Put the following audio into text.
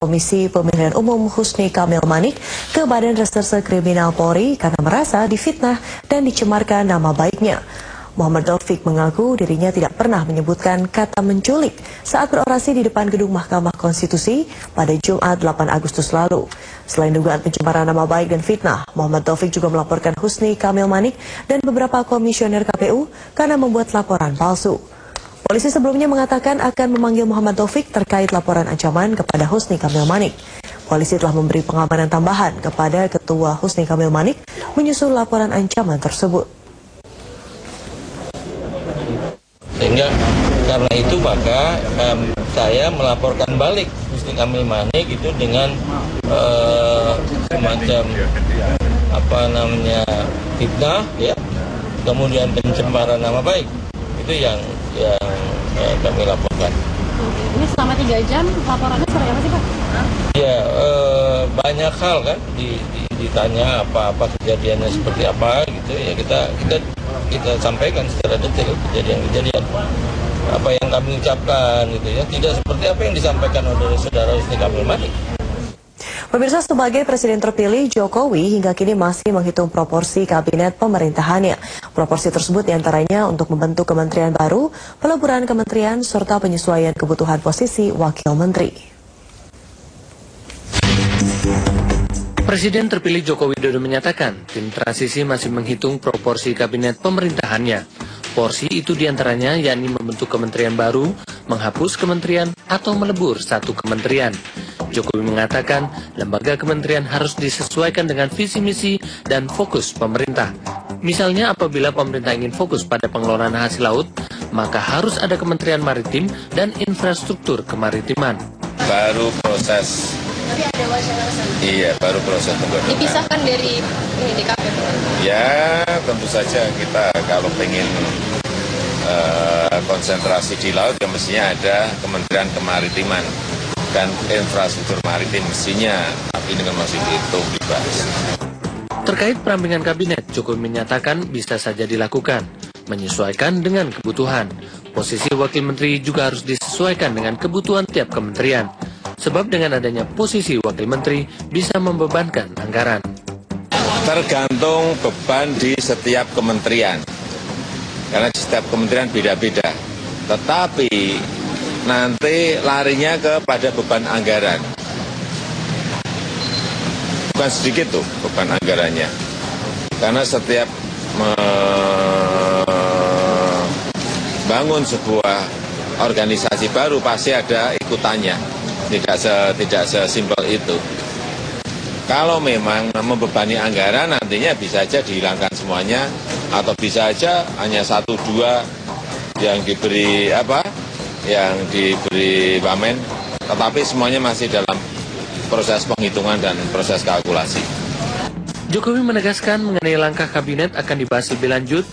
Komisi Pemilihan Umum Husni Kamil Manik ke Badan Reserse Kriminal Polri karena merasa difitnah dan dicemarkan nama baiknya. Muhammad Taufik mengaku dirinya tidak pernah menyebutkan kata menculik saat berorasi di depan gedung Mahkamah Konstitusi pada Jumat 8 Agustus lalu. Selain dugaan pencemaran nama baik dan fitnah, Muhammad Taufik juga melaporkan Husni Kamil Manik dan beberapa komisioner KPU karena membuat laporan palsu. Polisi sebelumnya mengatakan akan memanggil Muhammad Taufik terkait laporan ancaman kepada Husni Kamil Manik. Polisi telah memberi pengamanan tambahan kepada Ketua Husni Kamil Manik menyusul laporan ancaman tersebut. Sehingga karena itu maka saya melaporkan balik Husni Kamil Manik itu dengan semacam fitnah, ya, kemudian pencemaran nama baik. Itu yang kami laporkan. Ini selama 3 jam laporannya seperti apa sih, Pak? Ya, banyak hal kan ditanya apa kejadiannya seperti apa gitu ya, kita sampaikan secara detail kejadian-kejadian apa yang kami ucapkan gitu ya, tidak seperti apa yang disampaikan oleh saudara Husni Kamil Manik. Pemirsa, sebagai Presiden terpilih, Jokowi hingga kini masih menghitung proporsi kabinet pemerintahannya. Proporsi tersebut diantaranya untuk membentuk kementerian baru, peleburan kementerian, serta penyesuaian kebutuhan posisi wakil menteri. Presiden terpilih Joko Widodo menyatakan tim transisi masih menghitung proporsi kabinet pemerintahannya. Porsi itu diantaranya yakni membentuk kementerian baru, menghapus kementerian, atau melebur satu kementerian. Jokowi mengatakan lembaga kementerian harus disesuaikan dengan visi misi dan fokus pemerintah. Misalnya apabila pemerintah ingin fokus pada pengelolaan hasil laut, maka harus ada Kementerian Maritim dan Infrastruktur Kemaritiman. Baru proses. Tapi ada wacana sana. Iya, baru proses pembentukan. Dipisahkan dari DKP. Ya, tentu saja kita kalau pengen konsentrasi di laut ya mestinya ada Kementerian Kemaritiman dan Infrastruktur Maritim mestinya, tapi ini kan masih dihitung, dibahas. Terkait perampingan kabinet, Jokowi menyatakan bisa saja dilakukan, menyesuaikan dengan kebutuhan. Posisi wakil menteri juga harus disesuaikan dengan kebutuhan tiap kementerian. Sebab dengan adanya posisi wakil menteri bisa membebankan anggaran. Tergantung beban di setiap kementerian, karena di setiap kementerian beda-beda. Tetapi nanti larinya kepada beban anggaran. Bukan sedikit tuh beban anggarannya. Karena setiap membangun sebuah organisasi baru pasti ada ikutannya. Tidak sesimpel itu. Kalau memang membebani anggaran nantinya bisa saja dihilangkan semuanya atau bisa saja hanya 1-2 yang diberi wamen, tetapi semuanya masih dalam proses penghitungan dan proses kalkulasi. Jokowi menegaskan mengenai langkah kabinet akan dibahas lebih lanjut